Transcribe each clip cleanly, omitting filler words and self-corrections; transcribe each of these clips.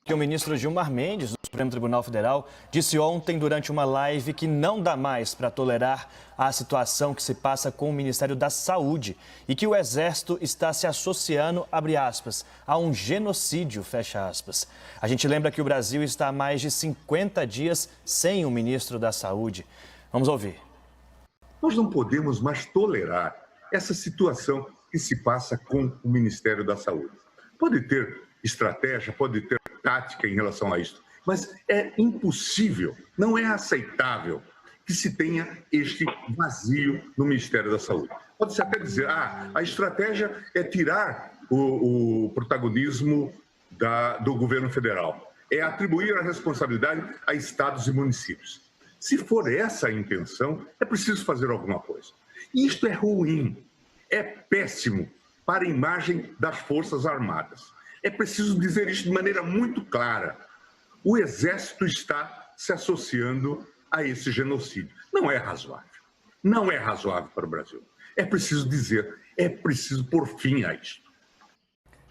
Que o ministro Gilmar Mendes, do Supremo Tribunal Federal, disse ontem durante uma live que não dá mais para tolerar a situação que se passa com o Ministério da Saúde e que o Exército está se associando, abre aspas, a um genocídio, fecha aspas. A gente lembra que o Brasil está há mais de 50 dias sem o ministro da Saúde. Vamos ouvir. Nós não podemos mais tolerar essa situação que se passa com o Ministério da Saúde. Pode ter estratégia, pode ter tática em relação a isso, mas é impossível, não é aceitável que se tenha este vazio no Ministério da Saúde. Pode-se até dizer, a estratégia é tirar o protagonismo do governo federal, é atribuir a responsabilidade a estados e municípios. Se for essa a intenção, é preciso fazer alguma coisa. E isto é ruim, é péssimo para a imagem das Forças Armadas. É preciso dizer isso de maneira muito clara. O Exército está se associando a esse genocídio. Não é razoável. Não é razoável para o Brasil. É preciso dizer, é preciso pôr fim a isso.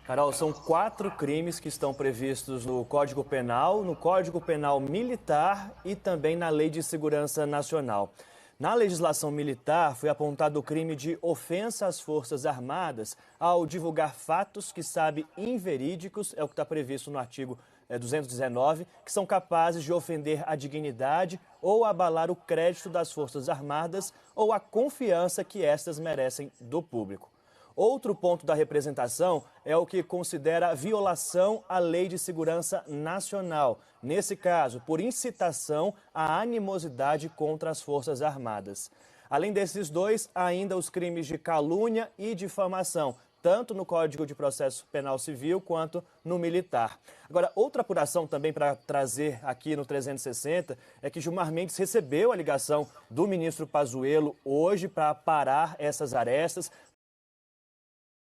Carol, são 4 crimes que estão previstos no Código Penal, no Código Penal Militar e também na Lei de Segurança Nacional. Na legislação militar, foi apontado o crime de ofensa às Forças Armadas ao divulgar fatos que sabe inverídicos, é o que está previsto no artigo 219, que são capazes de ofender a dignidade ou abalar o crédito das Forças Armadas ou a confiança que estas merecem do público. Outro ponto da representação é o que considera violação à Lei de Segurança Nacional. Nesse caso, por incitação à animosidade contra as Forças Armadas. Além desses dois, ainda os crimes de calúnia e difamação, tanto no Código de Processo Penal Civil quanto no militar. Agora, outra apuração também para trazer aqui no 360 é que Gilmar Mendes recebeu a ligação do ministro Pazuello hoje para parar essas arestas.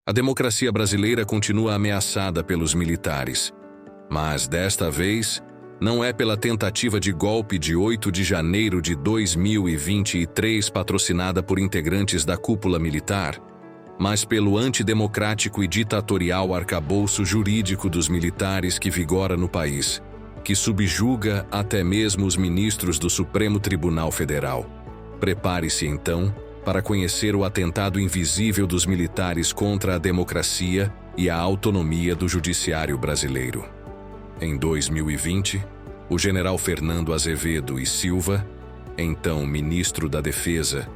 A democracia brasileira continua ameaçada pelos militares. Mas, desta vez, não é pela tentativa de golpe de 8 de janeiro de 2023 patrocinada por integrantes da cúpula militar, mas pelo antidemocrático e ditatorial arcabouço jurídico dos militares que vigora no país, que subjuga até mesmo os ministros do Supremo Tribunal Federal. Prepare-se, então, para conhecer o atentado invisível dos militares contra a democracia e a autonomia do judiciário brasileiro. Em 2020, o general Fernando Azevedo e Silva, então ministro da Defesa,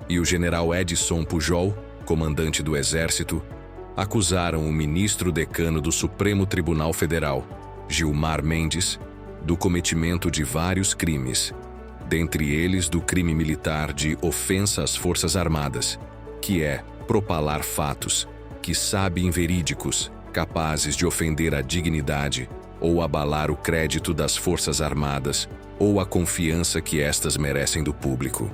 e o general Edson Pujol, comandante do Exército, acusaram o ministro decano do Supremo Tribunal Federal, Gilmar Mendes, do cometimento de vários crimes, dentre eles do crime militar de ofensa às Forças Armadas, que é propalar fatos que sabe inverídicos, capazes de ofender a dignidade ou abalar o crédito das Forças Armadas ou a confiança que estas merecem do público.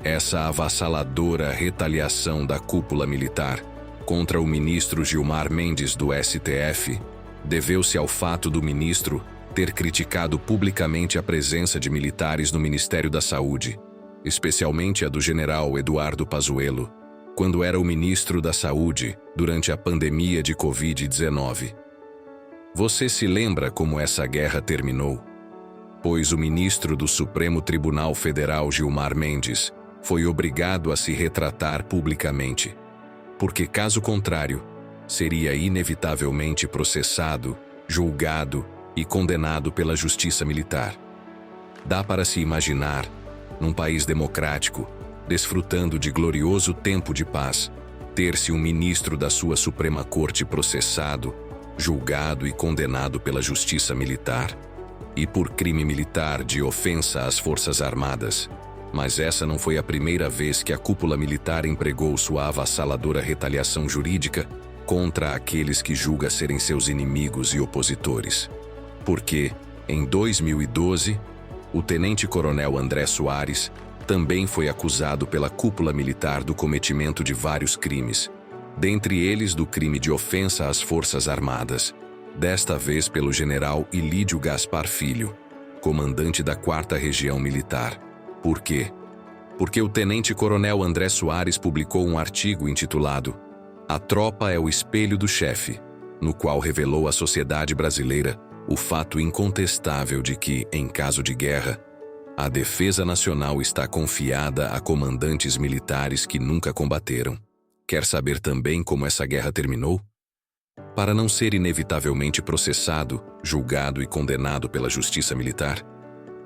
Essa avassaladora retaliação da cúpula militar contra o ministro Gilmar Mendes do STF deveu-se ao fato do ministro ter criticado publicamente a presença de militares no Ministério da Saúde, especialmente a do general Eduardo Pazuello, quando era o ministro da Saúde durante a pandemia de Covid-19. Você se lembra como essa guerra terminou? Pois o ministro do Supremo Tribunal Federal, Gilmar Mendes, foi obrigado a se retratar publicamente, porque caso contrário, seria inevitavelmente processado, julgado e condenado pela justiça militar. Dá para se imaginar, num país democrático, desfrutando de glorioso tempo de paz, ter-se um ministro da sua Suprema Corte processado, julgado e condenado pela justiça militar, e por crime militar de ofensa às Forças Armadas. Mas essa não foi a primeira vez que a cúpula militar empregou sua avassaladora retaliação jurídica contra aqueles que julga serem seus inimigos e opositores. Porque, em 2012, o tenente-coronel André Soares também foi acusado pela cúpula militar do cometimento de vários crimes, dentre eles do crime de ofensa às Forças Armadas, desta vez pelo general Ilídio Gaspar Filho, comandante da 4ª Região Militar. Por quê? Porque o tenente-coronel André Soares publicou um artigo intitulado "A tropa é o espelho do chefe", no qual revelou à sociedade brasileira o fato incontestável de que, em caso de guerra, a defesa nacional está confiada a comandantes militares que nunca combateram. Quer saber também como essa guerra terminou? Para não ser inevitavelmente processado, julgado e condenado pela justiça militar,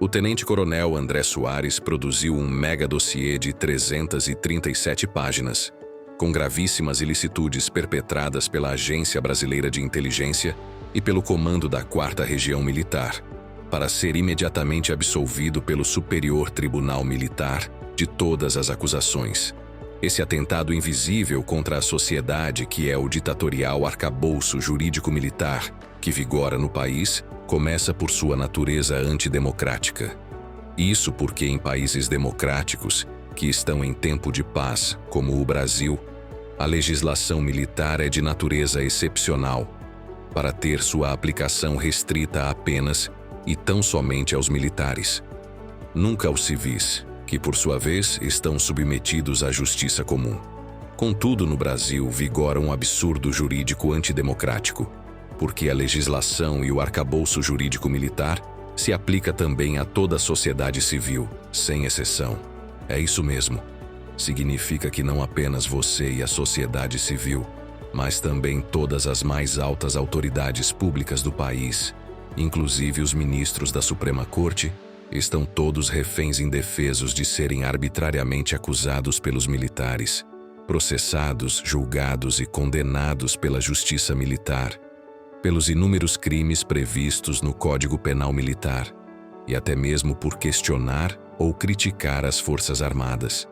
o tenente-coronel André Soares produziu um mega dossiê de 337 páginas, com gravíssimas ilicitudes perpetradas pela Agência Brasileira de Inteligência e pelo Comando da 4ª Região Militar, para ser imediatamente absolvido pelo Superior Tribunal Militar de todas as acusações. Esse atentado invisível contra a sociedade, que é o ditatorial arcabouço jurídico-militar que vigora no país, começa por sua natureza antidemocrática. Isso porque em países democráticos, que estão em tempo de paz, como o Brasil, a legislação militar é de natureza excepcional, para ter sua aplicação restrita apenas e tão somente aos militares, nunca aos civis, que por sua vez estão submetidos à justiça comum. Contudo, no Brasil vigora um absurdo jurídico antidemocrático, porque a legislação e o arcabouço jurídico militar se aplica também a toda a sociedade civil, sem exceção. É isso mesmo. Significa que não apenas você e a sociedade civil, mas também todas as mais altas autoridades públicas do país, inclusive os ministros da Suprema Corte, estão todos reféns indefesos de serem arbitrariamente acusados pelos militares, processados, julgados e condenados pela justiça militar, pelos inúmeros crimes previstos no Código Penal Militar, e até mesmo por questionar ou criticar as Forças Armadas.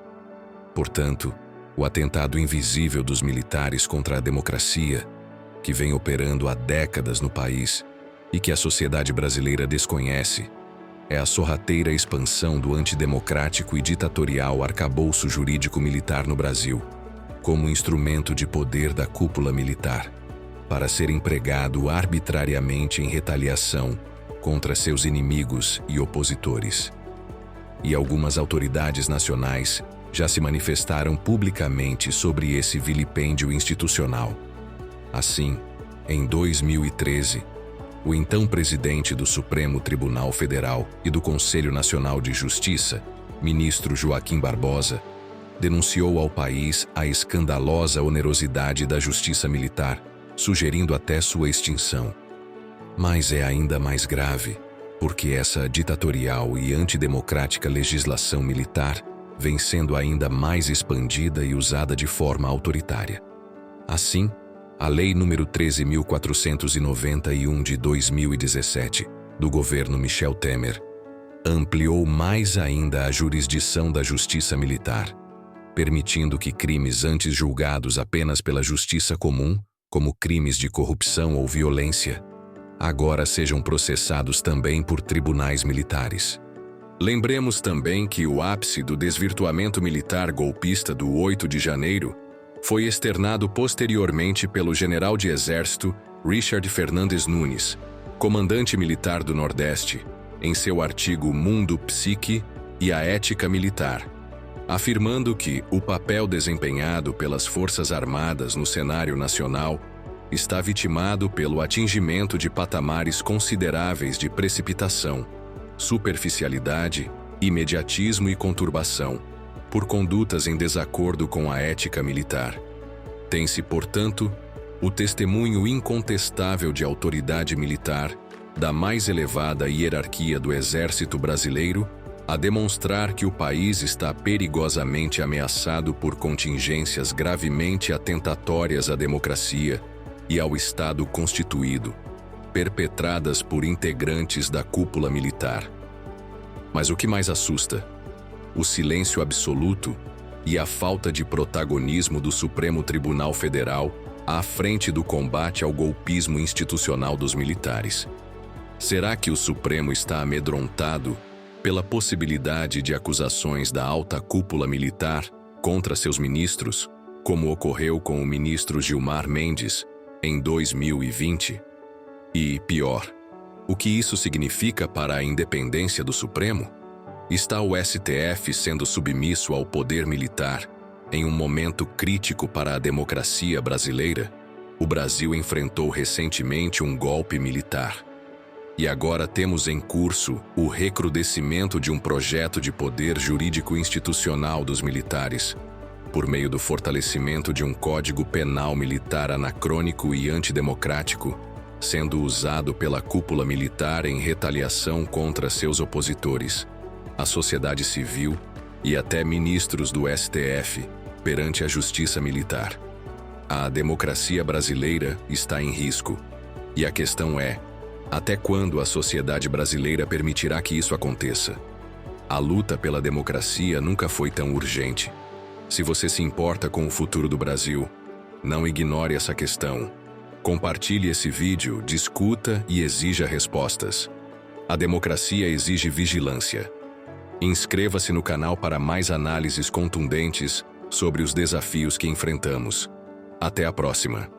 Portanto, o atentado invisível dos militares contra a democracia, que vem operando há décadas no país e que a sociedade brasileira desconhece, é a sorrateira expansão do antidemocrático e ditatorial arcabouço jurídico-militar no Brasil, como instrumento de poder da cúpula militar, para ser empregado arbitrariamente em retaliação contra seus inimigos e opositores. E algumas autoridades nacionais já se manifestaram publicamente sobre esse vilipêndio institucional. Assim, em 2013, o então presidente do Supremo Tribunal Federal e do Conselho Nacional de Justiça, ministro Joaquim Barbosa, denunciou ao país a escandalosa onerosidade da justiça militar, sugerindo até sua extinção. Mas é ainda mais grave, porque essa ditatorial e antidemocrática legislação militar vem sendo ainda mais expandida e usada de forma autoritária. Assim, a Lei nº 13.491 de 2017, do governo Michel Temer, ampliou mais ainda a jurisdição da justiça militar, permitindo que crimes antes julgados apenas pela justiça comum, como crimes de corrupção ou violência, agora sejam processados também por tribunais militares. Lembremos também que o ápice do desvirtuamento militar golpista do 8 de janeiro foi externado posteriormente pelo general de exército Richard Fernandes Nunes, comandante militar do Nordeste, em seu artigo Mundo, Psique e a Ética Militar, afirmando que o papel desempenhado pelas Forças Armadas no cenário nacional está vitimado pelo atingimento de patamares consideráveis de precipitação, superficialidade, imediatismo e conturbação, por condutas em desacordo com a ética militar. Tem-se, portanto, o testemunho incontestável de autoridade militar da mais elevada hierarquia do Exército Brasileiro a demonstrar que o país está perigosamente ameaçado por contingências gravemente atentatórias à democracia e ao Estado constituído, perpetradas por integrantes da cúpula militar. Mas o que mais assusta? O silêncio absoluto e a falta de protagonismo do Supremo Tribunal Federal à frente do combate ao golpismo institucional dos militares. Será que o Supremo está amedrontado pela possibilidade de acusações da alta cúpula militar contra seus ministros, como ocorreu com o ministro Gilmar Mendes em 2020? E, pior, o que isso significa para a independência do Supremo? Está o STF sendo submisso ao poder militar em um momento crítico para a democracia brasileira? O Brasil enfrentou recentemente um golpe militar. E agora temos em curso o recrudescimento de um projeto de poder jurídico institucional dos militares, por meio do fortalecimento de um código penal militar anacrônico e antidemocrático, sendo usado pela cúpula militar em retaliação contra seus opositores, a sociedade civil e até ministros do STF perante a justiça militar. A democracia brasileira está em risco. E a questão é: até quando a sociedade brasileira permitirá que isso aconteça? A luta pela democracia nunca foi tão urgente. Se você se importa com o futuro do Brasil, não ignore essa questão. Compartilhe esse vídeo, discuta e exija respostas. A democracia exige vigilância. Inscreva-se no canal para mais análises contundentes sobre os desafios que enfrentamos. Até a próxima.